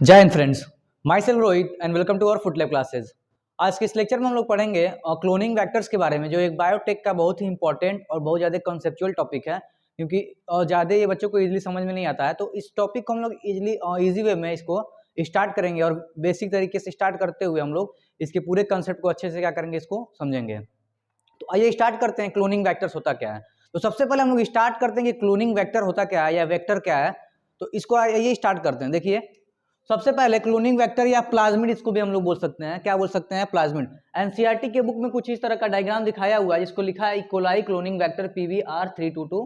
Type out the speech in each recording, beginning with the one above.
जय हिंद friends, myself Rohit and welcome to our foot lab classes. आज के इस लेक्चर में हम लोग पढ़ेंगे क्लोनिंग वेक्टर्स के बारे में, जो एक बायोटेक का बहुत ही इंपॉर्टेंट और बहुत ज़्यादा कॉन्सेप्चुअल टॉपिक है, क्योंकि ज़्यादा ये बच्चों को इजीली समझ में नहीं आता है। तो इस टॉपिक को हम लोग इजी वे में इसको स्टार्ट करेंगे और बेसिक तरीके से स्टार्ट करते हुए हम लोग इसके पूरे कंसेप्ट को अच्छे से क्या करेंगे, इसको समझेंगे। तो आइए स्टार्ट करते हैं, क्लोनिंग वेक्टर्स होता क्या है। तो सबसे पहले हम लोग स्टार्ट करते हैं कि क्लोनिंग वेक्टर होता क्या है या वेक्टर क्या है। तो इसको आइए स्टार्ट करते हैं। देखिए, सबसे पहले क्लोनिंग वेक्टर या प्लाज्मिड, इसको भी हम लोग बोल सकते हैं। क्या बोल सकते हैं? प्लाज्मिड। एनसीईआरटी के बुक में कुछ इस तरह का डायग्राम दिखाया हुआ है, जिसको लिखा है इकोलाई क्लोनिंग वेक्टर PVR322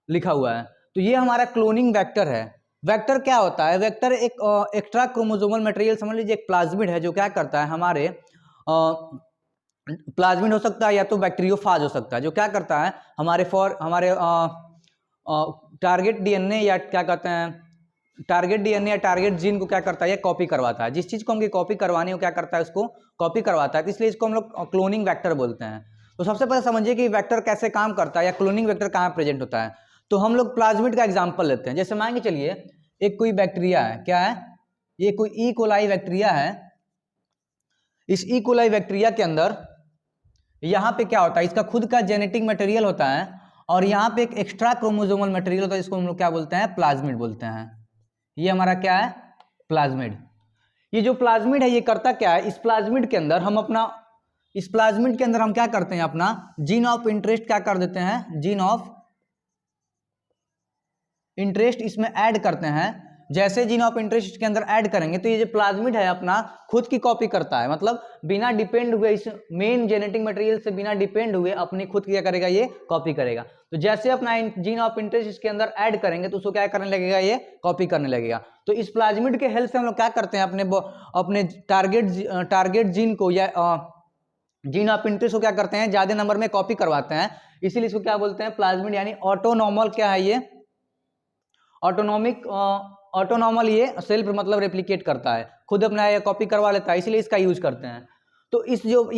लिखा हुआ है। तो ये हमारा क्लोनिंग वेक्टर है। वेक्टर क्या होता है? वेक्टर एक एक्स्ट्रा क्रोमोसोमल मटेरियल, समझ लीजिए एक प्लाज्मिड है, जो क्या करता है, हमारे प्लाज्मिड हो सकता है या तो बैक्टीरियोफाज हो सकता है, जो क्या करता है हमारे टारगेट डीएनए या क्या कहते हैं, टारगेट डीएनए या टारगेट जीन को क्या करता है, ये कॉपी करवाता है। जिस चीज को हमको कॉपी करवानी हो, क्या करता है, उसको कॉपी करवाता है। तो इसलिए इसको हम लोग क्लोनिंग वेक्टर बोलते हैं। तो सबसे पहले समझिए कि वेक्टर कैसे काम करता है या क्लोनिंग वेक्टर कहाँ प्रेजेंट होता है। तो हम लोग प्लाज्मिड का एग्जाम्पल लेते हैं। जैसे मान के चलिए एक कोई बैक्टीरिया है, क्या है ये, कोई ई कोलाई बैक्टीरिया है। इस ई कोलाई बैक्टीरिया के अंदर यहाँ पे क्या होता है, इसका खुद का जेनेटिक मटेरियल होता है, और यहाँ पे एक एक्स्ट्रा क्रोमोसोमल मटेरियल होता है, जिसको हम लोग क्या बोलते हैं, प्लाज्मिड बोलते हैं। ये हमारा क्या है, प्लाज्मिड। ये जो प्लाज्मिड है, ये करता क्या है, इस प्लाज्मिड के अंदर हम क्या करते हैं, अपना जीन ऑफ इंटरेस्ट क्या कर देते हैं, जीन ऑफ इंटरेस्ट इसमें ऐड करते हैं। जैसे जीन ऑफ इंटरेस्ट इसके अंदर ऐड करेंगे, तो ये जो प्लाज्मिड है अपना खुद की कॉपी करता है, मतलब बिना डिपेंड हुए, इस मेन जेनेटिक मटेरियल से बिना डिपेंड हुए अपनी खुद की क्या करेगा, ये कॉपी करेगा। तो जैसे अपना जीन ऑफ इंटरेस्ट इसके अंदर ऐड करेंगे, तो उसको क्या करने लगेगा, ये कॉपी करने लगेगा। तो इस प्लाज्मिड के हेल्प से हम लोग क्या करते हैं, अपने टारगेट जीन को या जीन ऑफ इंटरेस्ट को क्या करते हैं, ज्यादा नंबर में कॉपी करवाते हैं। इसीलिए इसको क्या बोलते हैं, प्लाज्मिड। यानी ऑटोनॉमल क्या है, ये ऑटोनॉमल, ये सेल्फ मतलब रेप्लिकेट करता है, खुद अपना ये कॉपी करवा लेता है, इसलिए इसका यूज करते हैं। तो ये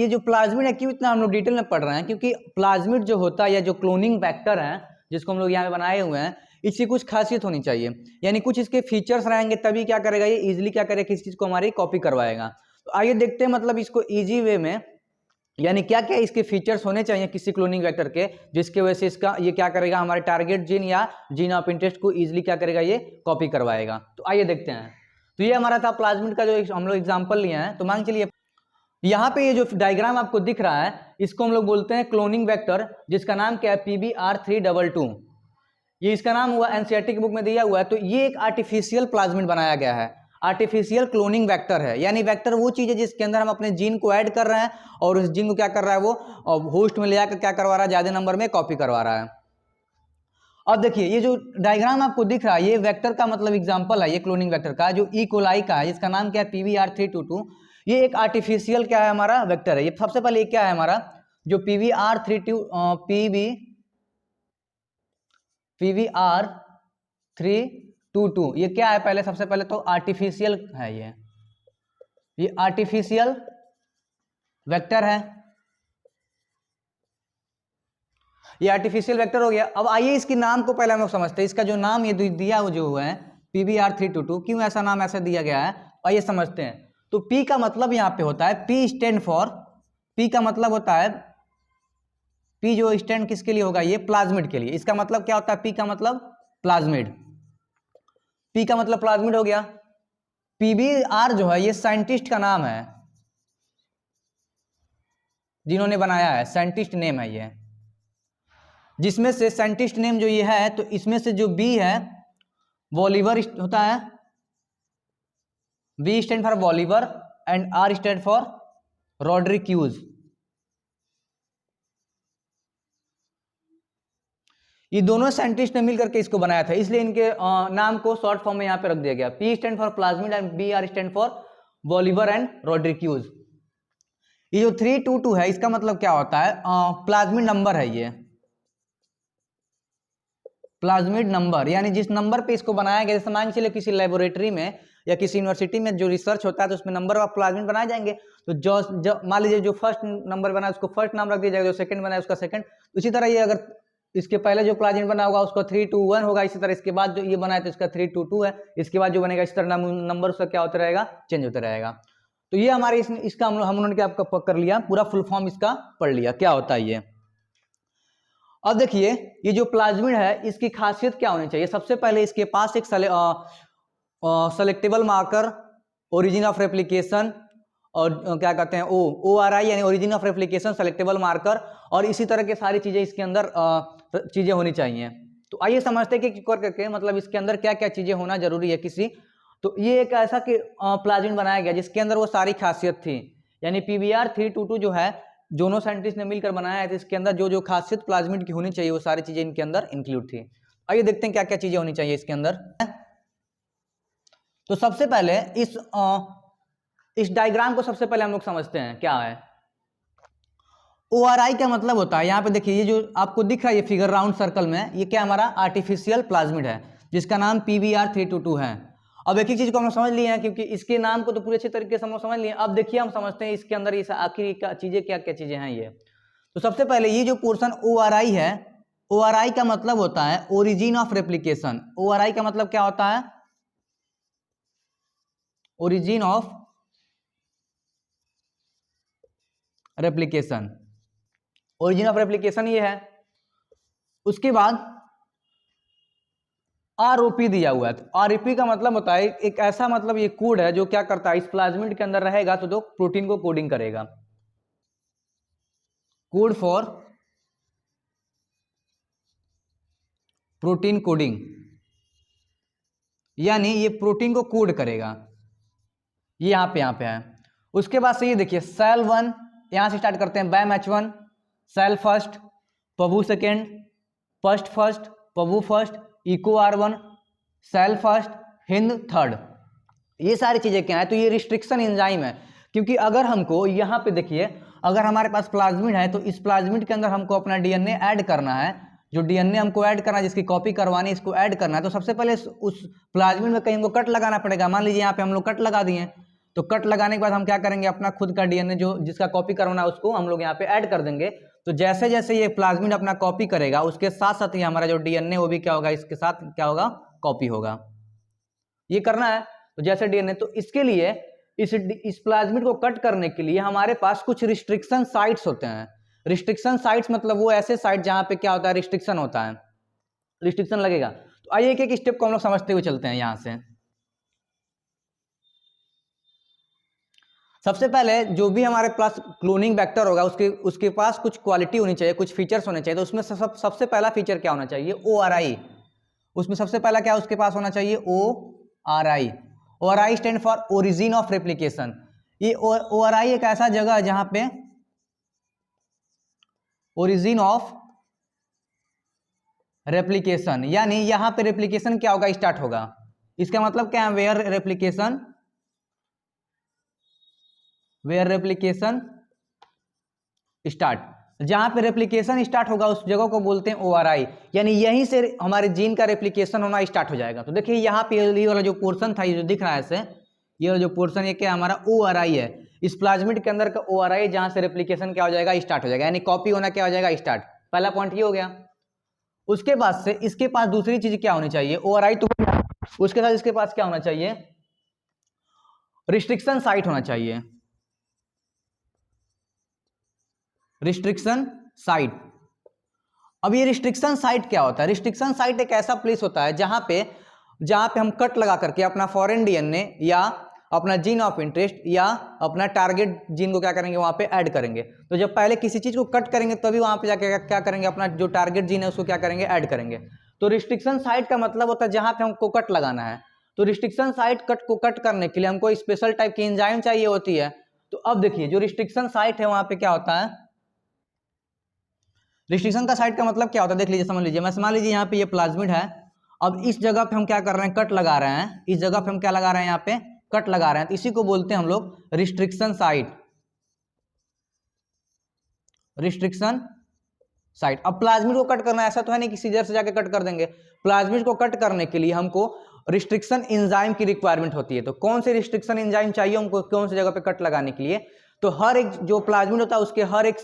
जो प्लाज्मिड है, क्यों इतना हम लोग डिटेल में पढ़ रहे हैं, क्योंकि प्लाज्मिड जो होता है या जो क्लोनिंग वेक्टर है, जिसको हम लोग यहाँ पे बनाए हुए हैं, इसकी कुछ खासियत होनी चाहिए, यानी कुछ इसके फीचर्स रहेंगे, तभी क्या करेगा, ये इजिली क्या करेगा, किसी चीज को हमारी कॉपी करवाएगा। तो आइए देखते हैं, मतलब इसको इजी वे में, यानी क्या क्या इसके फीचर्स होने चाहिए किसी क्लोनिंग वेक्टर के, जिसके वजह से इसका ये क्या करेगा, हमारे टारगेट जीन या जीन ऑफ इंटरेस्ट को इजीली क्या करेगा, ये कॉपी करवाएगा। तो आइए देखते हैं। तो ये हमारा था प्लाज्मिड का, जो हम लोग एग्जांपल लिए हैं। तो मान चलिए यहाँ पे ये जो डायग्राम आपको दिख रहा है, इसको हम लोग बोलते हैं क्लोनिंग वेक्टर, जिसका नाम क्या है, PBR322। ये इसका नाम हुआ, एनसीईआरटी की बुक में दिया हुआ है। तो ये एक आर्टिफिशियल प्लाज्मिड बनाया गया है, आर्टिफिशियल क्लोनिंग वेक्टर है। यानी वेक्टर वो चीज है जिसके अंदर हम अपने जीन को ऐड कर रहे हैं, और उस जीन को क्या कर रहा है, वो होस्ट में ले जाकर क्या करवा रहा है, ज्यादा नंबर में कॉपी करवा रहा है। अब देखिए, ये जो डायग्राम आपको दिख रहा है, ये वेक्टर का मतलब एग्जांपल है, ये क्लोनिंग वेक्टर का, जो ई कोलाई का है, जिसका नाम क्या है, PBR322। ये एक आर्टिफिशियल क्या है, हमारा वेक्टर है। ये सबसे पहले क्या है हमारा, जो PBR322, ये क्या है, पहले सबसे पहले तो आर्टिफिशियल है। ये आर्टिफिशियल वेक्टर है, ये आर्टिफिशियल वेक्टर हो गया। अब आइए इसके नाम को पहले हम लोग समझते हैं। इसका जो नाम ये दिया हुआ जो है PBR322, क्यों ऐसा नाम ऐसा दिया गया है, आइए समझते हैं। तो P का मतलब यहाँ पे होता है, P स्टैंड फॉर, P का मतलब होता है, P जो स्टैंड किसके लिए होगा, ये प्लाज्मिड के लिए। इसका मतलब क्या होता है, P का मतलब प्लाज्मिड, P का मतलब प्लाज्मिड हो गया। PBR जो है, ये साइंटिस्ट का नाम है, जिन्होंने बनाया है, साइंटिस्ट नेम है ये। जिसमें से साइंटिस्ट नेम जो ये है, तो इसमें से जो B है, वॉलिवर होता है, V stand for Bolivar and R stand for Rodriguez. ये दोनों साइंटिस्ट ने मिलकर के इसको बनाया था, इसलिए इनके नाम को शॉर्ट फॉर्म में यहाँ पे रख दिया गया। P stand for plasmid and BR stand for Bolivar and Rodriguez. ये जो 322 है, इसका मतलब क्या होता है, प्लाज्मिड नंबर है ये, प्लाज्मिड नंबर, यानी जिस नंबर पे इसको बनाया गया। जैसे मान के चलिए किसी लेबोरेटरी में या किसी यूनिवर्सिटी में जो रिसर्च होता है, तो उसमें नंबर ऑफ प्लाज्मिड बनाए जाएंगे। तो जो मान लीजिए जो फर्स्ट नंबर बना है उसको फर्स्ट नाम रख दिया जाएगा, जो सेकंड बना है उसका सेकंड। उसी तरह ये अगर इसके पहले जो प्लाज्मिड बना होगा उसका 321 होगा, इसी तरह इसके बाद जो ये बना है तो इसका 322 है, इसके बाद जो बनेगा इस तरह नंबर उसका क्या होता रहेगा, चेंज होता रहेगा। तो ये हमारे इसका हम लोगों ने क्या कर लिया, पूरा फुल फॉर्म इसका पढ़ लिया क्या होता है ये। अब देखिए ये जो प्लाज्मिड है इसकी खासियत क्या होनी चाहिए, सबसे पहले इसके पास एक selectable marker, origin of replication, और क्या कहते हैं ORI यानी origin of replication, selectable marker, और इसी तरह के सारी चीजें इसके अंदर चीजें होनी चाहिए। तो आइए समझते हैं कि करके मतलब इसके अंदर क्या क्या चीजें होना जरूरी है किसी। तो ये एक ऐसा कि प्लाज्मिड बनाया गया जिसके अंदर वो सारी खासियत थी, यानी PBr 322 जो है दोनों साइंटिस्ट ने मिलकर बनाया है, तो इसके अंदर जो जो खासियत प्लाज्मिड की होनी चाहिए वो सारी चीजें इनके अंदर इंक्लूड थी। आइए देखते हैं क्या क्या चीजें होनी चाहिए इसके अंदर। तो सबसे पहले इस डायग्राम को सबसे पहले हम लोग समझते हैं क्या है। ORI का मतलब होता है, यहाँ पे देखिए ये जो आपको दिख रहा है ये फिगर राउंड सर्कल में, ये क्या हमारा आर्टिफिशियल प्लाज्मिड है जिसका नाम PBr 322 है। अब एक ही चीज को हम लोग समझ लिए हैं क्योंकि इसके नाम को तो पूरे अच्छे तरीके से हम लोग समझ लिए। अब देखिए हम समझते हैं इसके अंदर इस आखिरी का चीजें क्या क्या चीजें हैं ये। तो सबसे पहले ये जो पोर्शन ORI है, ORI का मतलब होता है ओरिजिन ऑफ रेप्लिकेशन। ORI का मतलब क्या होता है, origin of replication, origin of replication ये है। उसके बाद ROP दिया हुआ है, तो ROP का मतलब होता है एक ऐसा मतलब ये कोड है जो क्या करता है इस प्लाज्मिड के अंदर रहेगा तो जो प्रोटीन को कोडिंग करेगा, कोड फॉर प्रोटीन कोडिंग, यानी ये प्रोटीन को कोड करेगा, ये यहाँ पे है। उसके बाद से ये देखिए सेल 1, यहां से स्टार्ट करते हैं, Bam H1, Sal first, Pvu second, first, Pvu first, Eco R1, Sal first, Hind third, ये सारी चीजें क्या है, तो ये रिस्ट्रिक्शन एंजाइम है। क्योंकि अगर हमको यहाँ पे देखिए अगर हमारे पास प्लाज्मिड है तो इस प्लाज्मिड के अंदर हमको अपना DNA ऐड करना है, जो DNA हमको ऐड करना है, जिसकी कॉपी करवानी है, इसको ऐड करना है, तो सबसे पहले उस प्लाज्मिड में कहीं हमको कट लगाना पड़ेगा। मान लीजिए यहाँ पे हम लोग कट लगा दिए, तो कट लगाने के बाद हम क्या करेंगे, अपना खुद का DNA जो जिसका कॉपी करवाना है उसको हम लोग यहाँ पे ऐड कर देंगे। तो जैसे जैसे ये प्लाज्मिड अपना कॉपी करेगा उसके साथ साथ ही हमारा जो DNA वो भी क्या होगा, इसके साथ क्या होगा, कॉपी होगा। ये करना है तो जैसे DNA, तो इसके लिए इस प्लाज्मिड को कट करने के लिए हमारे पास कुछ रिस्ट्रिक्शन साइट्स होते हैं। रिस्ट्रिक्शन साइट्स मतलब वो ऐसे साइट जहां पे क्या होता है, रिस्ट्रिक्शन होता है, रिस्ट्रिक्शन लगेगा। तो आइए एक एक स्टेप को हम लोग समझते हुए चलते हैं यहां से। सबसे पहले जो भी हमारे पास क्लोनिंग वेक्टर होगा उसके पास कुछ क्वालिटी होनी चाहिए, कुछ फीचर्स होने चाहिए। तो उसमें सबसे पहला फीचर क्या होना चाहिए, ORI। उसमें सबसे पहला क्या उसके पास होना चाहिए, ORI। ORI stand for origin of replication. ये ORI एक ऐसा जगह है जहां पे ओरिजिन ऑफ रेप्लिकेशन, यानी यहां पे रेप्लिकेशन क्या होगा, स्टार्ट होगा। इसका मतलब क्या है, वेयर रेप्लिकेशन स्टार्ट, जहां पे रेप्लिकेशन स्टार्ट होगा उस जगह को बोलते हैं ORI, यानी यहीं से हमारे जीन का रेप्लिकेशन होना स्टार्ट हो जाएगा। तो देखिए यहाँ पे ये वाला जो पोर्शन था, ये जो दिख रहा है ऐसे, ये वाला जो पोर्शन ये क्या हमारा ORI है। इस प्लाज्मिड के अंदर का ORI जहां से रेप्लिकेशन क्या हो जाएगा, स्टार्ट हो जाएगा, यानी कॉपी होना क्या हो जाएगा, स्टार्ट। पहला पॉइंट ये हो गया। उसके बाद से इसके पास दूसरी चीज क्या होनी चाहिए, ORI तो उसके साथ इसके पास क्या होना चाहिए, रिस्ट्रिक्शन साइट होना चाहिए, रिस्ट्रिक्शन साइट। अब ये रिस्ट्रिक्शन साइट क्या होता है, रिस्ट्रिक्शन साइट एक ऐसा प्लेस होता है जहां पे हम कट लगा करके अपना फॉरेन DNA या अपना जीन ऑफ इंटरेस्ट या अपना टारगेट जीन को क्या करेंगे, वहां पे ऐड करेंगे। तो जब पहले किसी चीज को कट करेंगे तभी वहां पे जाके क्या करेंगे, अपना जो टारगेट जीन है उसको क्या करेंगे, ऐड करेंगे। तो रिस्ट्रिक्शन साइट का मतलब होता है जहां पे हमको कट लगाना है। तो रिस्ट्रिक्शन साइट को कट करने के लिए हमको स्पेशल टाइप की एंजाइम चाहिए होती है। तो अब देखिए जो रिस्ट्रिक्शन साइट है वहां पे क्या होता है, रिस्ट्रिक्शन का साइट का मतलब क्या होता है, देख लीजिए, समझ लीजिए। मैं मान लीजिए यहाँ पे ये प्लाज्मिड है, अब इस जगह पे हम क्या कर रहे हैं, कट लगा रहे हैं, इस जगह पे हम क्या लगा रहे हैं, यहाँ पे कट लगा रहे हैं, तो इसी को बोलते हैं हम लोग रिस्ट्रिक्शन साइट, रिस्ट्रिक्शन साइट। अब प्लाज्मिड को कट करना ऐसा तो है नहीं कि सीजर से जाके कट कर देंगे। प्लाज्मिड को कट करने के लिए हमको रिस्ट्रिक्शन एंजाइम की रिक्वायरमेंट होती है। तो कौन से रिस्ट्रिक्शन एंजाइम चाहिए हमको, कौन सी जगह पे कट लगाने के लिए, तो हर एक जो प्लाज्मिड होता है उसके हर एक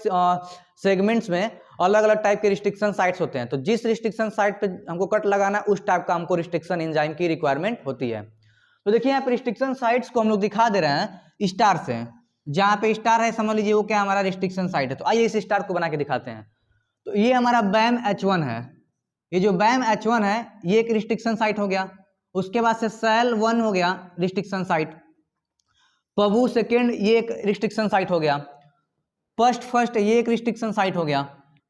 सेगमेंट्स में अलग अलग टाइप के रिस्ट्रिक्शन साइट्स होते हैं। तो जिस रिस्ट्रिक्शन साइट पे हमको कट लगाना है उस टाइप का हमको रिस्ट्रिक्शन एंजाइम की रिक्वायरमेंट होती है। तो देखिए यहाँ पे रिस्ट्रिक्शन साइट्स को हम लोग दिखा दे रहे हैं स्टार से। जहाँ पे स्टार है समझ लीजिए वो क्या हमारा रिस्ट्रिक्शन साइट है। तो आइए इस स्टार को बना के दिखाते हैं। तो ये हमारा बैम H1 है। ये जो बैम H1 है ये एक रिस्ट्रिक्शन साइट हो गया। उसके बाद से सेल 1 हो गया रिस्ट्रिक्शन साइट। पबू सेकेंड ये एक रिस्ट्रिक्शन साइट हो गया। फर्स्ट ये एक रिस्ट्रिक्शन साइट हो गया।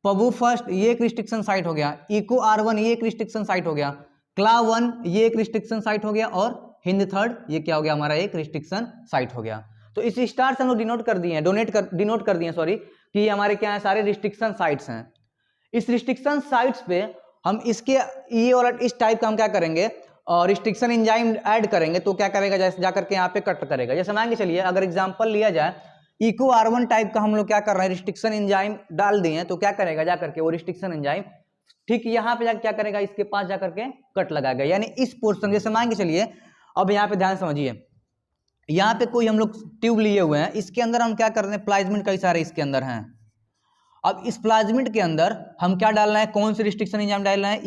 पबू फर्स्ट ये एक रिस्ट्रिक्शन साइट हो गया। इको R1 ये एक रिस्ट्रिक्शन साइट हो गया। क्ला 1 ये एक रिस्ट्रिक्शन साइट हो गया और हिंद थर्ड ये क्या हो गया हमारा एक रिस्ट्रिक्शन साइट हो गया। तो इस स्टार से हम लोग डिनोट कर दिए हैं डिनोट कर दिए सॉरी कि ये हमारे क्या है सारे रिस्ट्रिक्शन साइट्स हैं। इस रिस्ट्रिक्शन साइट्स पे हम इसके ये वाला इस टाइप का हम क्या करेंगे और रिस्ट्रिक्शन एंजाइम ऐड करेंगे तो क्या करेगा जैसे जाकर के यहाँ पे कट करेगा। जैसे मान के चलिए अगर एग्जांपल लिया जाए इको R1 टाइप का हम लोग क्या कर रहे हैं रिस्ट्रिक्शन एंजाइम डाल दिए तो क्या करेगा जाकर के वो रिस्ट्रिक्शन एंजाइम ठीक यहाँ पे जाकर क्या करेगा इसके पास जाकर के कट लगाएगा। यानी इस पोर्शन जैसे मान के चलिए अब यहाँ पे ध्यान समझिए यहाँ पे कोई हम लोग ट्यूब लिए हुए हैं इसके अंदर हम क्या कर रहे हैं प्लाज्मिड कई सारे इसके अंदर हैं। अब इस प्लाज्मिड के अंदर हम क्या डालना है कौन सी रिस्ट्रिक्शन एंजाइम डालना है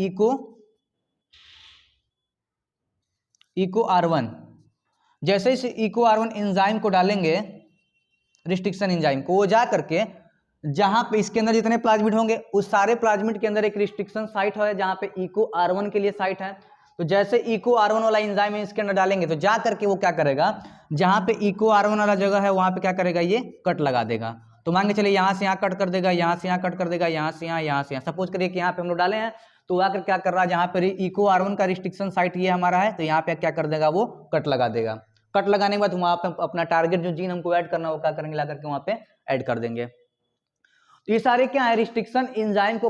इको R1। जैसे इस इको R1 एंजाइम को डालेंगे रिस्ट्रिक्शन एंजाइम को वो जा करके जहां पे इसके अंदर जितने प्लाज्मिड होंगे उस सारे प्लाज्मिड के अंदर एक रिस्ट्रिक्शन साइट है जहां पे इको R1 के लिए साइट है। तो जैसे इको R1 वाला एंजाइम इसके अंदर डालेंगे तो जा करके वो क्या करेगा जहां पे इको R1 वाला जगह है वहां पे क्या करेगा ये कट लगा देगा। तो मान के चलिए यहाँ से यहाँ कट कर देगा यहाँ से यहाँ कट कर देगा यहाँ से यहाँ सपोज करिए कि यहाँ पे हम लोग डाले हैं तो आकर क्या कर रहा है जहाँ पे इको R1 का रिस्ट्रिक्शन साइट ये हमारा है तो यहाँ पे क्या कर देगा वो कट लगा देगा। कट लगाने के बाद वहाँ पे अपना टारगेट जो जीन हमको ऐड करना वो क्या करेंगे ला करके वहाँ पे ऐड कर देंगे। तो ये सारे क्या है रिस्ट्रिक्शन एंजाइम को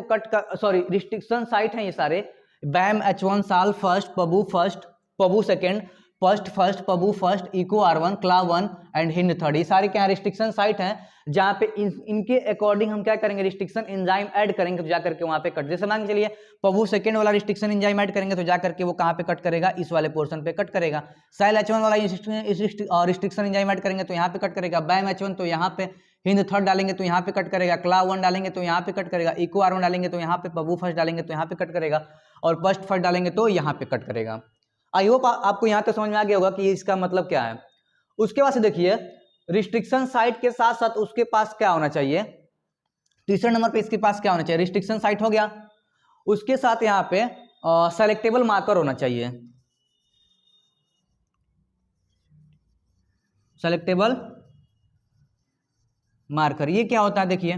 रिस्ट्रिक्शन साइट है ये सारे Bam H1 Sal first Pvu second first Pvu first Eco R1 Cla 1 and Hind third ये सारे क्या रिस्ट्रिक्शन साइट हैं जहाँ पे इनके अकॉर्डिंग हम क्या करेंगे रिस्ट्रिक्शन एंजाइम ऐड करेंगे तो जाकर के वहाँ पे कट। जैसे मान के चलिए पबू सेकेंड वाला रिस्ट्रिक्शन एंजाइम ऐड करेंगे तो जाकर के वो कहाँ पे कट करेगा इस वाले पोर्शन पे कट करेगा। सेल H1 वाला रिस्ट्रिक्शन एंजाइम ऐड करेंगे तो यहाँ पे कट करेगा। बैम H1 तो यहाँ पे हिंद थर्ड डालेंगे तो यहाँ पे कट करेगा। क्ला 1 डालेंगे तो यहाँ पे कट करेगा। इको R1 डालेंगे तो यहाँ पे पबू फर्स्ट डालेंगे तो यहाँ पे कट करेगा और फर्स्ट डालेंगे तो यहाँ पे कट करेगा। आई होप आपको यहाँ तक समझ में आ गया होगा कि इसका मतलब क्या है। उसके बाद से देखिए रिस्ट्रिक्शन साइट के साथ साथ उसके पास क्या होना चाहिए तीसरे नंबर पे इसके पास क्या होना चाहिए रिस्ट्रिक्शन साइट हो गया उसके साथ यहाँ पे सेलेक्टेबल मार्कर होना चाहिए। सेलेक्टेबल मार्कर ये क्या होता है देखिए।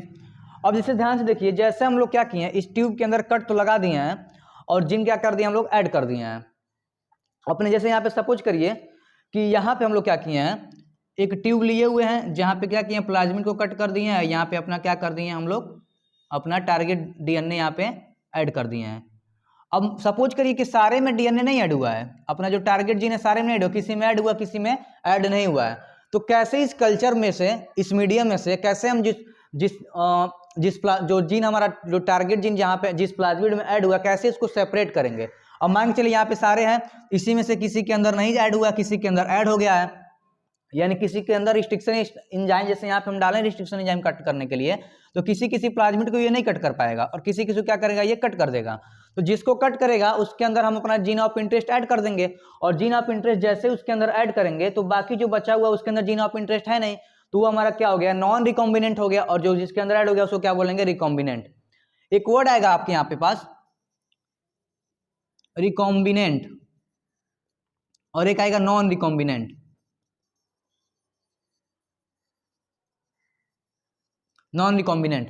अब जैसे ध्यान से देखिए जैसे हम लोग क्या किए हैं इस ट्यूब के अंदर कट तो लगा दिए हैं और जिन क्या कर दिए हम लोग ऐड कर दिए हैं अपने। जैसे यहाँ पे सपोज करिए कि यहाँ पे हम लोग क्या किए हैं एक ट्यूब लिए हुए हैं जहाँ पे क्या किए हैं प्लाज्मिड को कट कर दिए हैं। यहाँ पे अपना क्या कर दिए हैं हम लोग अपना टारगेट DNA यहाँ पे ऐड कर दिए हैं। अब सपोज करिए कि सारे में DNA नहीं ऐड हुआ है अपना जो टारगेट जीन है सारे में ऐड हुआ किसी में ऐड हुआ किसी में ऐड नहीं हुआ है। तो कैसे इस कल्चर में से इस मीडियम में से कैसे हम जो जीन हमारा जो टारगेट जीन जहाँ पे जिस प्लाज्मिड में ऐड हुआ कैसे इसको सेपरेट करेंगे। अब मान के चलिए यहाँ पे सारे हैं इसी में से किसी के अंदर नहीं ऐड हुआ किसी के अंदर ऐड हो गया है यानी किसी के अंदर रिस्ट्रिक्शन एंजाइम जैसे यहाँ पे हम डालें रिस्ट्रिक्शन एंजाइम कट करने के लिए तो किसी प्लाज्मिड को ये नहीं कट कर पाएगा और किसी क्या करेगा ये कट कर देगा। तो जिसको कट करेगा उसके अंदर हम अपना जीन ऑफ इंटरेस्ट ऐड कर देंगे और जीन ऑफ इंटरेस्ट जैसे उसके अंदर ऐड करेंगे तो बाकी जो बचा हुआ उसके अंदर जीन ऑफ इंटरेस्ट है नहीं तो वो हमारा क्या हो गया नॉन रिकॉम्बिनेंट हो गया और जो जिसके अंदर ऐड हो गया उसको क्या बोलेंगे रिकॉम्बिनेंट। एक वर्ड आएगा आपके यहाँ पे पास रिकॉम्बिनेंट और एक आएगा नॉन रिकॉम्बिनेंट। नॉन रिकॉम्बिनेंट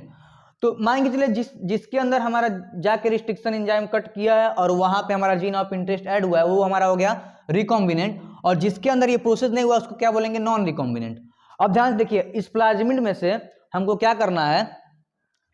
तो मान के चलिए जिसके अंदर हमारा जाके रिस्ट्रिक्शन एंजाइम कट किया है और वहां पे हमारा जीन ऑफ इंटरेस्ट ऐड हुआ है वो हमारा हो गया रिकॉम्बिनेंट और जिसके अंदर ये प्रोसेस नहीं हुआ उसको क्या बोलेंगे नॉन रिकॉम्बिनेंट। अब ध्यान से देखिए इस प्लाज्मिड में से हमको क्या करना है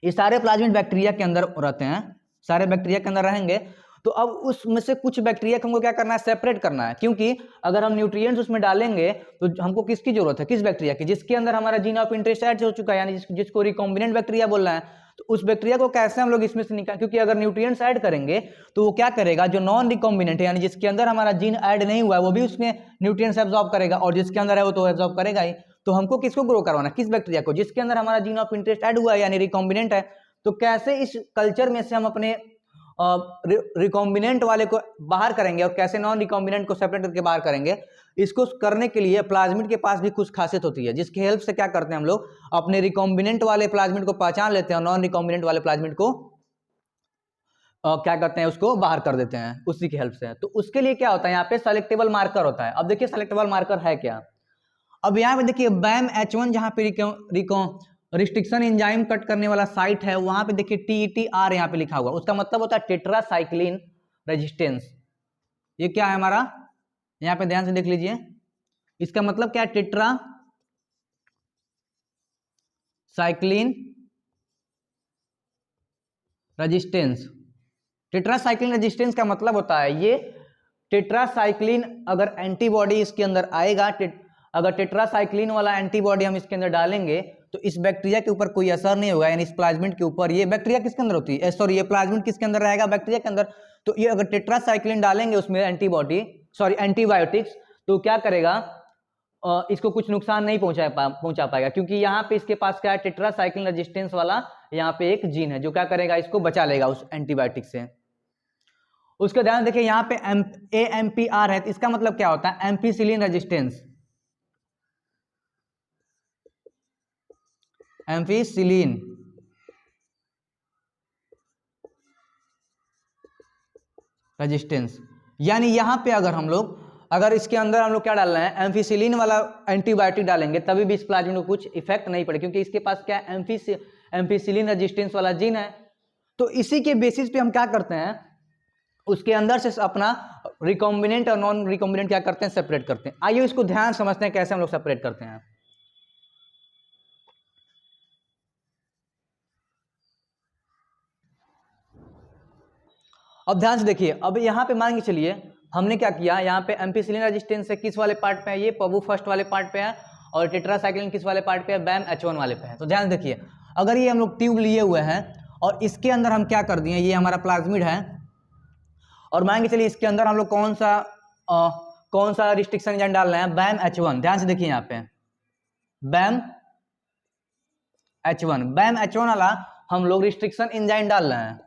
ये सारे प्लाज्मिड बैक्टीरिया के अंदर रहते हैं सारे बैक्टीरिया के अंदर रहेंगे तो अब उसमें से कुछ बैक्टीरिया को हमको क्या करना है सेपरेट करना है क्योंकि अगर हम न्यूट्रिएंट्स उसमें डालेंगे तो हमको किसकी जरूरत है किस बैक्टीरिया की जिसके अंदर हमारा जीन ऑफ इंटरेस्ट ऐड हो चुका है यानी जिसको रिकॉम्बिनेंट बैक्टीरिया बोल रहा है। तो उस बैक्टीरिया को कैसे हम लोग इसमें से निकाल क्योंकि अगर न्यूट्रिएंट्स ऐड करेंगे तो वो क्या करेगा जो नॉन रिकॉम्बिनेंट है यानी जिसके अंदर हमारा जीन ऐड नहीं हुआ है वो भी उसमें न्यूट्रिएंट्स एब्जॉर्ब करेगा और जिसके अंदर है वो तो एब्जॉर्ब करेगा ही। तो हमको किसको ग्रो करवाना किस बैक्टीरिया को जिसके अंदर हमारा जीन ऑफ इंटरेस्ट ऐड हुआ है यानी रिकॉम्बिनेंट है तो कैसे इस कल्चर में से हम अपने रिकॉम्बिनेंट वाले को बाहर करेंगे और कैसे नॉन रिकॉम्बिनेंट को सेपरेट करके बाहर करेंगे, इसको करने के लिए प्लाज्मिड के पास भी कुछ खासियत होती है, जिसकी हेल्प से क्या करते हैं हम लोग अपने रिकॉम्बिनेंट वाले प्लाज्मिड को पहचान लेते हैं और नॉन रिकॉम्बिनेंट वाले प्लाज्मिड को क्या करते हैं, उसको बाहर कर देते हैं उसी की हेल्प से। तो उसके लिए क्या होता है, यहाँ पे सेलेक्टेबल मार्कर होता है। अब देखिए सेलेक्टेबल मार्कर है क्या। अब यहाँ पे देखिए बैम H1 जहाँ पे रिस्ट्रिक्शन एंजाइम कट करने वाला साइट है, वहां पे देखिए TETR यहाँ पे लिखा हुआ, उसका मतलब होता है टेट्रासाइक्लिन रेजिस्टेंस। ये क्या है हमारा, यहाँ पे ध्यान से देख लीजिए, इसका मतलब क्या है, टेट्रासाइक्लिन रेजिस्टेंस। टेट्रासाइक्लिन रेजिस्टेंस का मतलब होता है ये टेट्रासाइक्लिन अगर एंटीबॉडी इसके अंदर आएगा, अगर टेट्रासाइक्लिन वाला एंटीबॉडी हम इसके अंदर डालेंगे तो इस बैक्टीरिया के ऊपर कोई असर नहीं होगा, यानी इस प्लाज्मिड के ऊपर। ये बैक्टीरिया किसके अंदर होती है, सॉरी ये प्लाज्मिड किसके अंदर रहेगा, बैक्टीरिया के अंदर। तो ये अगर टेट्रासाइक्लिन डालेंगे उसमें एंटीबायोटिक्स, तो क्या करेगा, इसको कुछ नुकसान नहीं पहुंचा पाएगा, क्योंकि यहाँ पे इसके पास क्या है, टेट्रासाइक्लिन रेजिस्टेंस वाला यहाँ पे एक जीन है जो क्या करेगा, इसको बचा लेगा उस एंटीबायोटिक से। उसका ध्यान देखिए, यहाँ पे AMPR है, इसका मतलब क्या होता है, एम्पीसिलिन रेजिस्टेंस, एम्पीसिलिन रेजिस्टेंस। यानी यहाँ पे अगर इसके अंदर हम लोग क्या डाल रहे हैं, एम्फिसिलिन वाला एंटीबायोटिक डालेंगे, तभी भी इस प्लाज्मिड को कुछ इफेक्ट नहीं पड़े, क्योंकि इसके पास क्या है, एम्फिसिलिन रेजिस्टेंस वाला जीन है। तो इसी के बेसिस पे हम क्या करते हैं, उसके अंदर से अपना रिकॉम्बिनेंट और नॉन रिकॉम्बिनेंट क्या करते हैं, सेपरेट करते हैं। आइए इसको ध्यान समझते हैं कैसे हम लोग सेपरेट करते हैं। अब ध्यान से देखिए, अब यहाँ पे मान के चलिए हमने क्या किया, यहाँ पे एम्पीसिलिन रेजिस्टेंस है किस वाले पार्ट पे है, ये पबू फर्स्ट वाले पार्ट पे है, और टेट्रासाइक्लिन किस वाले पार्ट पे है, बैम H1 वाले पे है। तो ध्यान देखिए, अगर ये हम लोग ट्यूब लिए हुए हैं और इसके अंदर हम क्या कर दिए, ये हमारा प्लाज्मिड है, और मान के चलिए इसके अंदर हम लोग कौन सा रिस्ट्रिक्शन एजेंट डाल रहे हैं, बैम H1। ध्यान से देखिए यहाँ पे बैम H1 वाला हम लोग रिस्ट्रिक्शन एंजाइम डाल रहे हैं।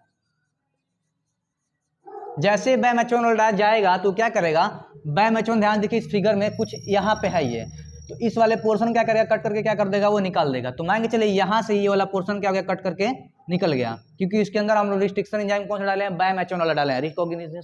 जैसे बैम H1 वाला जाएगा तो क्या करेगा, बैम H1 ध्यान देखिए इस फिगर में कुछ यहाँ पे है ये, तो इस वाले पोर्शन क्या करेगा, कट करके क्या कर देगा, वो निकाल देगा। तो मान के चलिए यहाँ से ये वाला पोर्शन क्या हो गया, कट करके निकल गया, क्योंकि इसके अंदर हम लोग रिस्ट्रिक्शन एंजाइम कौन सा डाले हैं, बैम H1 वाला डाले हैं, रिकॉग्निशन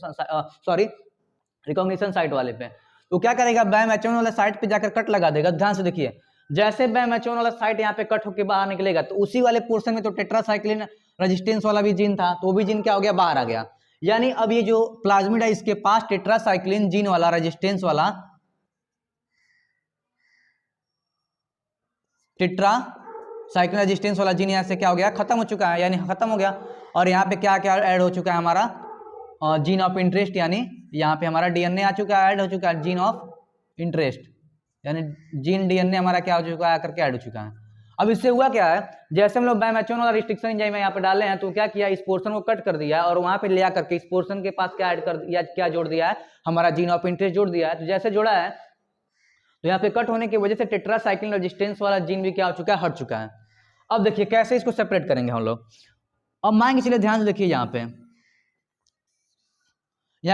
साइट वाले पे। तो क्या करेगा, बैम H1 वाला साइट पे जाकर कट लगा देगा। ध्यान से देखिए, जैसे बैम H1 वाला साइट यहाँ पे कट होकर बाहर निकलेगा, तो उसी वाले पोर्शन में तो टेट्रासाइक्लिन रेजिस्टेंस वाला भी जीन था, तो वो भी जीन क्या हो गया, बाहर आ गया। यानी अब ये जो प्लाज्मिड है इसके पास टेट्रासाइक्लिन जीन वाला रेजिस्टेंस वाला टेट्रासाइक्लिन रेजिस्टेंस वाला जीन यहाँ से क्या हो गया, खत्म हो चुका है, यानी खत्म हो गया। और यहाँ पे क्या क्या ऐड हो चुका है हमारा, जीन ऑफ इंटरेस्ट, यानी यहाँ पे हमारा DNA आ चुका है, ऐड हो चुका है जीन ऑफ इंटरेस्ट, यानी जीन DNA हमारा क्या हो चुका है, करके ऐड हो चुका है। अब इससे हुआ क्या है, जैसे हम लोग बैम H1 वाला रिस्ट्रिक्शन एंजाइम यहाँ पे डाले हैं, तो क्या किया, इस पोर्शन को कट कर दिया और वहां पे ले आकर के इस पोर्शन के पास क्या ऐड कर दिया, क्या जोड़ दिया है, हमारा जीन ऑफ इंटरेस्ट जोड़ दिया है। तो जैसे जोड़ा है तो यहाँ पे कट होने की वजह से टेट्रासाइक्लिन रेजिस्टेंस वाला जीन भी क्या हो चुका है, हट चुका है। अब देखिए कैसे इसको सेपरेट करेंगे हम लोग। अब मान के चलिए ध्यान से देखिए, यहाँ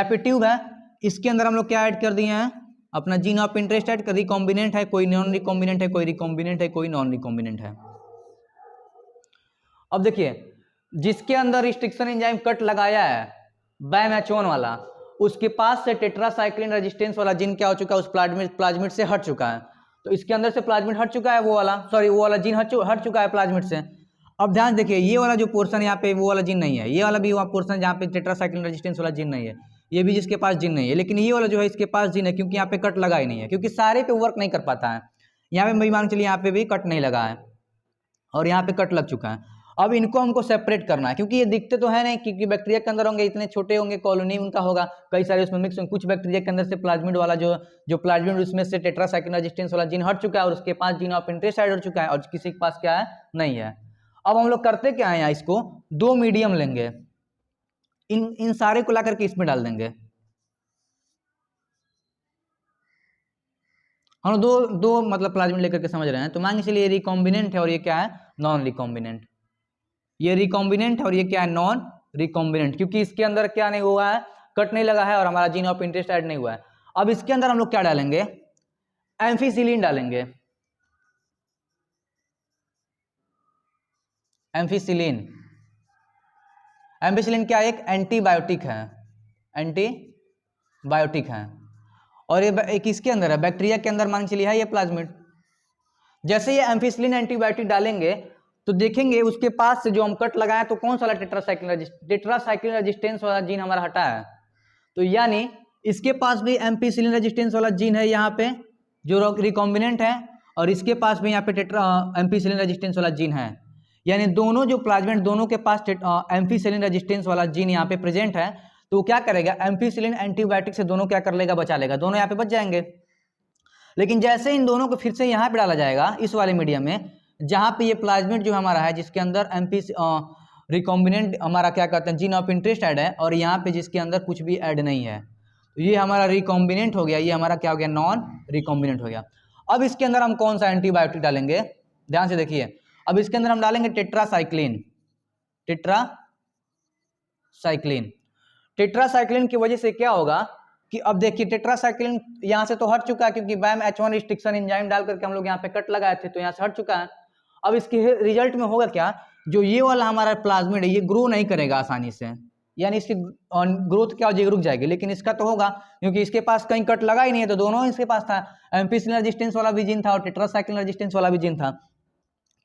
पे ट्यूब है, इसके अंदर हम लोग क्या ऐड कर दिए हैं, अपना जीन ऑफ इंटरेस्ट ऐड कर, रिकॉम्बिनेंट है, कोई नॉन रिकॉम्बिनेंट है, कोई रिकॉम्बिनेंट है, कोई नॉन रिकॉम्बिनेंट है। अब देखिए जिसके अंदर रिस्ट्रिक्शन एंजाइम कट लगाया है बैम H1 वाला, उसके पास से टेट्रासाइक्लिन रेजिस्टेंस वाला जीन क्या हो चुका है, उस प्लाज्मिड से हट चुका है। तो इसके अंदर से प्लाज्मिड हट चुका है, वो वाला जीन हट चुका है प्लाज्मिड से। अब ध्यान देखिए, ये वाला जो पोर्शन यहाँ पे वो वाला जीन नहीं है, ये वाला भी वहाँ पोर्शन जहाँ पे टेट्रासाइक्लिन रेजिस्टेंस वाला जीन नहीं है, ये भी जिसके पास जीन नहीं है, लेकिन ये वाला जो है इसके पास जीन है, क्योंकि यहाँ पे कट लगा ही नहीं है, क्योंकि सारे पे वर्क नहीं कर पाता है। यहाँ पे मान चलिए यहाँ पे भी कट नहीं लगा है और यहाँ पे कट लग चुका है। अब इनको हमको सेपरेट करना है, क्योंकि ये दिखते तो है नहीं, क्योंकि बैक्टीरिया के अंदर होंगे, इतने छोटे होंगे, कॉलोनी उनका होगा, कई सारे उसमें मिक्स होंगे। कुछ बैक्टीरिया के अंदर से प्लाज्मिड वाला जो प्लाज्मिड उसमें से टेट्रासाइक्लिन रेजिस्टेंस वाला जीन हट चुका है और उसके पास जीन ऑफ इंटरेस्ट ऐड हो चुका है, और किसी के पास क्या है, नहीं है। अब हम लोग करते क्या है, यहाँ इसको दो मीडियम लेंगे, इन सारे को ला करके इसमें डाल देंगे। हम दो मतलब प्लाज्मिड लेकर के समझ रहे हैं। तो मान के चलिए रिकॉम्बिनेंट है और ये क्या है, नॉन रिकॉम्बिनेंट। ये रिकॉम्बिनेंट है और ये क्या है, नॉन रिकॉम्बिनेंट, क्योंकि इसके अंदर क्या नहीं हुआ है, कट नहीं लगा है और हमारा जीन ऑफ इंटरेस्ट ऐड नहीं हुआ है। अब इसके अंदर हम लोग क्या डालेंगे, एम्फिसिलिन डालेंगे। एम्फिसिलिन, एम्फिसिलिन क्या है, एक एंटीबायोटिक है, एंटीबायोटिक है, और ये एक इसके अंदर है, बैक्टीरिया के अंदर मान चलिए है ये प्लाज्मिड। जैसे ये एम्फिसिलिन एंटीबायोटिक डालेंगे तो देखेंगे उसके पास से जो हम कट लगाए तो कौन सा वाला टेट्रासाइक्लिन रेजिस्टेंस वाला जीन हमारा हटा है। तो यानी इसके पास भी एम्फिसिलिन रेजिस्टेंस वाला जीन है यहाँ पे जो रिकॉम्बिनेंट है, और इसके पास भी यहाँ पे एम्फिसिलिन रेजिस्टेंस वाला जीन है। यानी दोनों जो प्लाज्मिड दोनों के पास एम्फिसिलिन रेजिस्टेंस वाला जीन यहाँ पे प्रेजेंट है। तो क्या करेगा, एम्फिसिलिन एंटीबायोटिक से दोनों क्या कर लेगा, बचा लेगा, दोनों यहाँ पे बच जाएंगे। लेकिन जैसे इन दोनों को फिर से यहाँ पे डाला जाएगा इस वाले मीडियम में, जहाँ पे ये प्लाज्मिड जो हमारा है जिसके अंदर रिकॉम्बिनेंट हमारा क्या कहते हैं, जीन ऑफ इंटरेस्ट ऐड है, और यहाँ पे जिसके अंदर कुछ भी ऐड नहीं है, तो ये हमारा रिकॉम्बिनेंट हो गया, ये हमारा क्या हो गया, नॉन रिकॉम्बिनेंट हो गया। अब इसके अंदर हम कौन सा एंटीबायोटिक डालेंगे, ध्यान से देखिए। अब इसके अंदर हम डालेंगे टेट्रासाइक्लिन। टेट्रासाइक्लिन की वजह से क्या होगा कि अब देखिए टेट्रासाइक्लिन यहाँ से तो हट चुका है, क्योंकि बैम H1 रिस्ट्रिक्शन एंजाइम डाल करके हम लोग यहाँ पे कट लगाए थे, तो यहाँ से हट चुका है। अब इसके रिजल्ट में होगा क्या, जो ये वाला हमारा प्लाज्मिड है ये ग्रो नहीं करेगा आसानी से, यानी इसकी ग्रोथ क्या हो जाएगी, रुक जाएगी। लेकिन इसका तो होगा, क्योंकि इसके पास कहीं कट लगा ही नहीं है, तो दोनों इसके पास था, एम्फिसिलिन रेजिस्टेंस वाला भी जीन था और टेट्रासाइक्लिन रेजिस्टेंस वाला भी जीन था।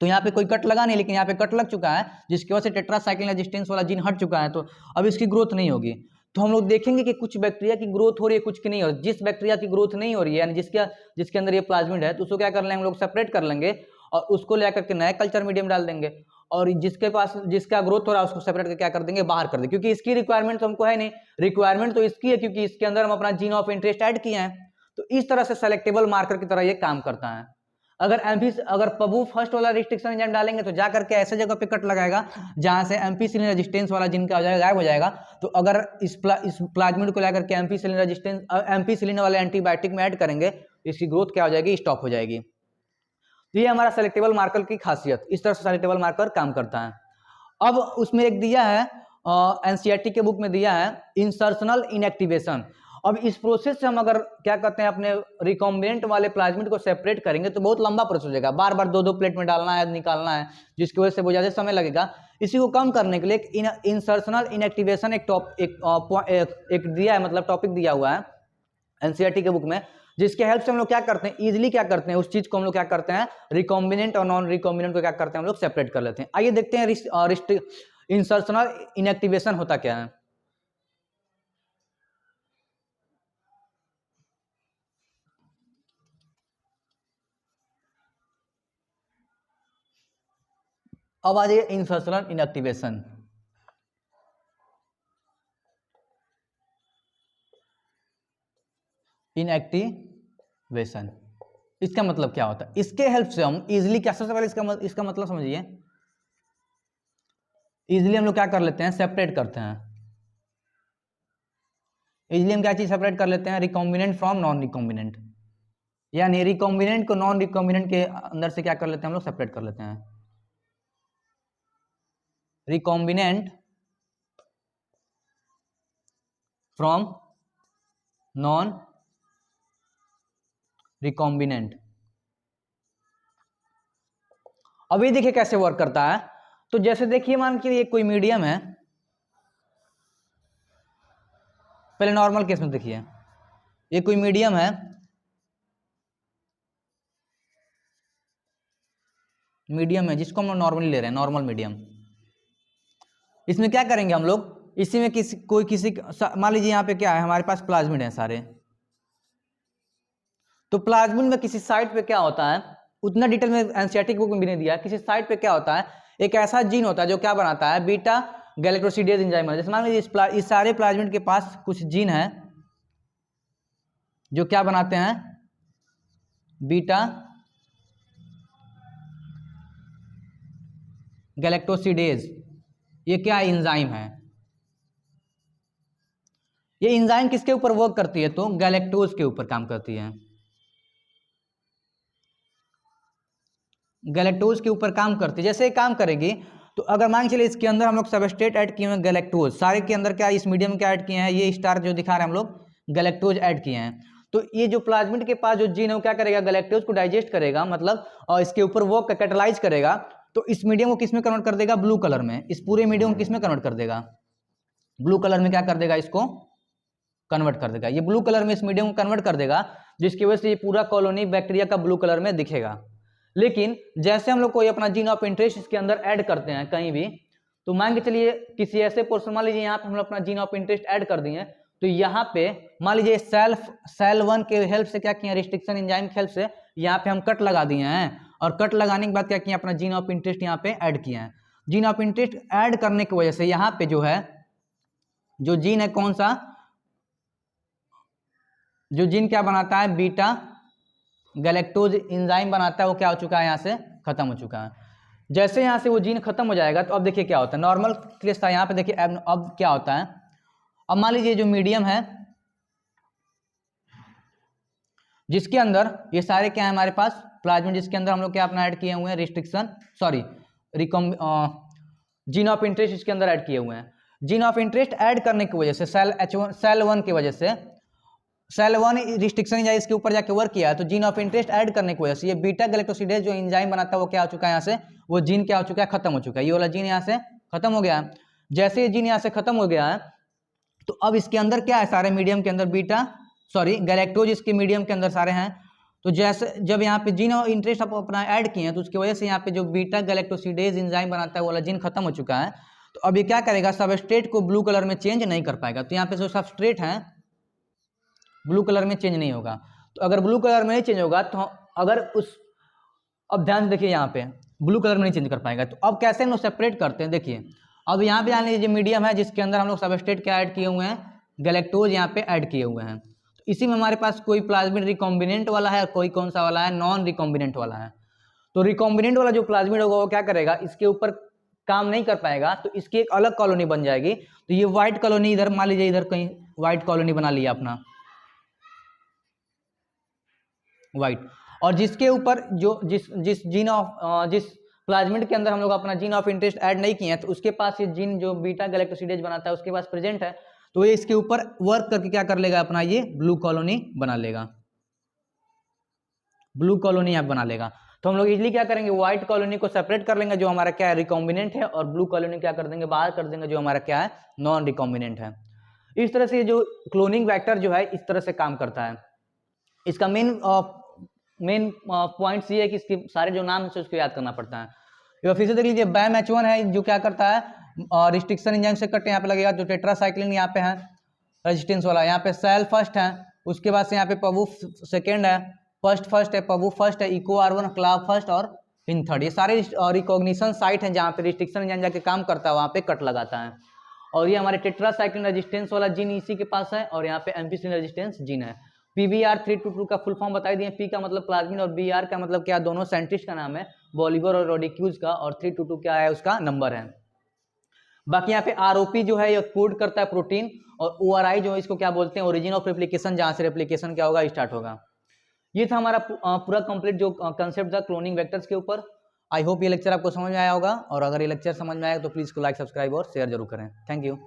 तो यहाँ पे कोई कट लगा नहीं, लेकिन यहाँ पे कट लग चुका है, जिसकी वजह से टेट्रासाइक्लिन रेजिस्टेंस वाला जीन हट चुका है, तो अब इसकी ग्रोथ नहीं होगी। तो हम लोग देखेंगे कि कुछ बैक्टीरिया की ग्रोथ हो रही है, कुछ की नहीं हो रही। जिस बैक्टीरिया की ग्रोथ नहीं हो रही है, यानी जिसके अंदर ये प्लाज्मिड है, तो उसको क्या कर लेंगे हम लोग, सेपरेट कर लेंगे और उसको लेकर के नए कल्चर मीडियम डाल देंगे, और जिसका ग्रोथ हो रहा है उसको सेपरेट करके क्या कर देंगे, बाहर कर देंगे, क्योंकि इसकी रिक्वायरमेंट तो हमको है नहीं। रिक्वायरमेंट तो इसकी है क्योंकि इसके अंदर हम अपना जीन ऑफ इंटरेस्ट ऐड किए हैं। तो इस तरह से सेलेक्टेबल मार्कर की तरह ये काम करता है। अगर पबू फर्स्ट वाला रिस्ट्रिक्शन एंजाइम डालेंगे तो जा करके ऐसे जगह पे कट लगाएगा जहां से एम्फिसिलिन रेजिस्टेंस वाला जिनका हो जाएगा, गायब हो जाएगा। तो अगर इस प्लाज्मिड को लेकर के एम्फिसिलिन वाले एंटीबायोटिक में ऐड करेंगे, इसकी ग्रोथ क्या हो जाएगी, स्टॉप हो जाएगी। तो ये हमारा सेलेक्टेबल मार्कर की खासियत, इस तरह से सेलेक्टेबल मार्कर काम करता है। अब उसमें एक दिया है एनसीईआरटी के बुक में दिया है इंसर्शनल इनएक्टिवेशन। अब इस प्रोसेस से हम अगर क्या कहते हैं अपने रिकॉम्बिनेंट वाले प्लाज्मिड को सेपरेट करेंगे तो बहुत लंबा प्रोसेस हो जाएगा, बार बार दो प्लेट में डालना है, निकालना है, जिसकी वजह से बहुत ज्यादा समय लगेगा। इसी को कम करने के लिए इंसर्शनल इनएक्टिवेशन एक दिया है, मतलब टॉपिक दिया हुआ है एनसीईआरटी के बुक में, जिसके हेल्प से हम लोग क्या करते हैं, इजिली क्या करते हैं, उस चीज को हम लोग क्या करते हैं, रिकॉम्बिनेंट और नॉन रिकॉम्बिनेंट को क्या करते हैं हम लोग, सेपरेट कर लेते हैं। आइए देखते हैं इंसर्शनल इनएक्टिवेशन होता क्या है। अब आ जाइए इंसर्शनल इनएक्टिवेशन। इनएक्टिवेशन इसका मतलब क्या होता है, इसके हेल्प से हम इजिली क्या, सबसे पहले इसका मतलब समझिए। इजिली हम लोग क्या कर लेते हैं, सेपरेट करते हैं। इजिली हम क्या चीज सेपरेट कर लेते हैं, रिकॉम्बिनेंट फ्रॉम नॉन रिकॉम्बिनेंट, यानी रिकॉम्बिनेंट को नॉन रिकॉम्बिनेंट के अंदर से क्या कर लेते हैं हम लोग, सेपरेट कर लेते हैं। Recombinant from non recombinant. अभी देखिए कैसे वर्क करता है। तो जैसे देखिए मान के ये कोई मीडियम है, पहले नॉर्मल केस में देखिए, ये कोई मीडियम है, जिसको हम लोग नॉर्मली ले रहे हैं, नॉर्मल मीडियम। इसमें क्या करेंगे हम लोग, इसी में किसी मान लीजिए यहाँ पे क्या है, हमारे पास प्लाज्मिड है सारे। तो प्लाज्मिड में किसी साइट पे क्या होता है, उतना डिटेल में एनसीईआरटी बुक में भी नहीं दिया है। किसी साइट पे क्या होता है, एक ऐसा जीन होता है जो क्या बनाता है, बीटा गैलेक्टोसिडेज एंजाइम। जैसे मान लीजिए इस सारे प्लाज्मिड के पास कुछ जीन है जो क्या बनाते हैं, बीटा गैलेक्टोसिडेज। ये क्या एंजाइम है, ये एंजाइम किसके ऊपर वर्क करती है, तो गैलेक्टोज के ऊपर काम करती है। गैलेक्टोज के ऊपर काम करती है। जैसे काम करेगी तो अगर मान के चलिए इसके अंदर हम लोग सबस्ट्रेट ऐड किए हैं गैलेक्टोज, सारे के अंदर क्या इस मीडियम क्या ऐड किए हैं, ये स्टार जो दिखा रहे हैं हम लोग गैलेक्टोज ऐड किए हैं। तो ये जो प्लाज्मिड के पास जो जीन है वो क्या करेगा, गैलेक्टोज को डाइजेस्ट करेगा, मतलब और इसके ऊपर वो कैटालाइज करेगा, तो इस मीडियम को किस में कन्वर्ट कर देगा, ब्लू कलर में। इस पूरे मीडियम को किस में कन्वर्ट कर देगा, ब्लू कलर में क्या कर देगा, इसको कन्वर्ट कर देगा। ये ब्लू कलर में इस मीडियम को कन्वर्ट कर देगा, जिसकी वजह से ये पूरा कॉलोनी बैक्टीरिया का ब्लू कलर में दिखेगा। लेकिन जैसे हम लोग कोई अपना जीन ऑफ इंटरेस्ट इसके अंदर ऐड करते हैं कहीं भी, तो मान के चलिए किसी ऐसे पोर्शन, मान लीजिए यहाँ पे हम लोग अपना जीन ऑफ इंटरेस्ट ऐड कर दिए, तो यहाँ पे मान लीजिए सेल 1 के हेल्प से क्या किया, रिस्ट्रिक्शन एंजाइम के हेल्प से यहाँ पे हम कट लगा दिए हैं, और कट लगाने के बाद क्या किया, अपना जीन ऑफ इंटरेस्ट यहाँ पे ऐड किया है। जीन ऑफ इंटरेस्ट ऐड करने की वजह से यहाँ पे जो है, जो जीन है कौन सा, जो जीन क्या बनाता है, बीटा गैलेक्टोज एंजाइम बनाता है, वो क्या हो चुका है, यहाँ से खत्म हो चुका है। जैसे यहाँ से वो जीन खत्म हो जाएगा, तो अब देखिए क्या होता है, नॉर्मल केस था, यहाँ पे देखिए अब क्या होता है। अब मान लीजिए जो मीडियम है जिसके अंदर ये सारे क्या है हमारे पास प्लाज्मिड, जिसके अंदर हम लोग क्या अपना ऐड किए हुए हैं, restriction sorry gene of interest इसके अंदर ऐड किए हुए हैं। जीन ऑफ इंटरेस्ट ऐड करने की वजह से सेल 1 की वजह से, सेल 1 रिस्ट्रिक्शन एंजाइम इसके ऊपर जाके वर्क किया है, तो जीन ऑफ इंटरेस्ट ऐड करने की वजह से ये बीटा गैलेक्टोसिडेज जो एंजाइम बनाता है वो क्या हो चुका है, यहाँ से वो जीन क्या हो चुका है, खत्म हो चुका है। ये वाला जीन यहाँ से खत्म हो गया है। जैसे ये जीन यहाँ से खत्म हो गया है, तो अब इसके अंदर क्या है, सारे मीडियम के अंदर गैलेक्टोज इसके मीडियम के अंदर सारे हैं। तो जैसे जब यहाँ पे जीन और इंटरेस्ट आप अपना ऐड किए हैं, तो उसकी वजह से यहाँ पे जो बीटा गैलेक्टोसिडेज एंजाइम बनाता है वो वाला जीन खत्म हो चुका है। तो अब ये क्या करेगा, सबस्ट्रेट को ब्लू कलर में चेंज नहीं कर पाएगा। तो यहाँ पे जो सबस्ट्रेट है ब्लू कलर में चेंज नहीं होगा। तो अगर ब्लू कलर में नहीं चेंज होगा, तो अगर उस, अब ध्यान से देखिए, यहाँ पे ब्लू कलर में नहीं चेंज कर पाएगा। तो अब कैसे हम लोग सेपरेट करते हैं, देखिए अब यहाँ पे मान लीजिए मीडियम है जिसके अंदर हम लोग सबस्ट्रेट क्या ऐड किए हुए हैं, गैलेक्टोज यहाँ पे ऐड किए हुए हैं। तो इसी में हमारे पास कोई प्लाज्मिड रिकॉम्बिनेंट वाला है, कोई कौन सा वाला है, नॉन रिकॉम्बिनेंट वाला है। तो रिकॉम्बिनेंट वाला जो प्लाज्मिड होगा वो क्या करेगा, इसके ऊपर काम नहीं कर पाएगा, तो इसकी एक अलग कॉलोनी बन जाएगी। तो ये व्हाइट कॉलोनी इधर मान लीजिए, इधर कहीं व्हाइट कॉलोनी बना लिया अपना व्हाइट, और जिसके ऊपर जो जिस प्लाज्मिड के अंदर हम लोग अपना जीन ऑफ इंटरेस्ट ऐड नहीं किए हैं, तो उसके पास ये जीन जो बीटा गैलेक्टोसिडेज बनाता है उसके पास प्रेजेंट है, तो ये इसके ऊपर वर्क करके क्या कर लेगा, अपना ये ब्लू कॉलोनी बना लेगा, ब्लू कॉलोनी यहाँ बना लेगा। तो हम लोग इजीली क्या करेंगे, व्हाइट कॉलोनी को सेपरेट कर लेंगे जो हमारा क्या है, रिकॉम्बिनेंट है, और ब्लू कॉलोनी क्या कर देंगे, बाहर कर देंगे जो हमारा क्या है, नॉन रिकॉम्बिनेंट है। इस तरह से जो क्लोनिंग वेक्टर जो है इस तरह से काम करता है। इसका मेन पॉइंट्स ये है कि इसके सारे जो नाम है उसको याद करना पड़ता है। ये फिर से देख लीजिए, BAM-H1 है जो क्या करता है, रिस्ट्रिक्शन एंजाइम से कट यहाँ पे लगेगा, जो टेट्रासाइक्लिन यहाँ पे है रेजिस्टेंस वाला, यहाँ पे सेल फर्स्ट है, उसके बाद से यहाँ पे पबू सेकेंड है, फर्स्ट है, पबू फर्स्ट है, इको R1 क्लाव फर्स्ट और पिन थर्ड। ये सारे रिकॉग्निशन साइट हैं जहाँ पे रिस्ट्रिक्शन एंजाइम जाके काम करता है, वहाँ पे कट लगाता है। और ये हमारे टेट्रासाइक्लिन रेजिस्टेंस वाला जीन इसी के पास है, और यहाँ पे एम्पिसिलिन रेजिस्टेंस जीन है। PBr322 का फुल फॉर्म बता दिए, P का मतलब प्लाज्मिड और BR का मतलब क्या, दोनों साइंटिस्ट का नाम है, बॉलिवर और रोडिक्यूज का, और 322 क्या है उसका नंबर है। बाकी यहाँ पे ROP जो है ये कोड करता है प्रोटीन, और ORI जो है इसको क्या बोलते हैं, ओरिजिन ऑफ रेप्लिकेशन, जहाँ से रेप्लिकेशन क्या होगा, स्टार्ट होगा। ये था हमारा पूरा कंप्लीट जो कंसेप्ट था क्लोनिंग वेक्टर्स के ऊपर। आई होप ये लेक्चर आपको समझ में आया होगा, और अगर ये लेक्चर समझ में आया तो प्लीज़ को लाइक, सब्सक्राइब और शेयर जरूर करें। Thank you.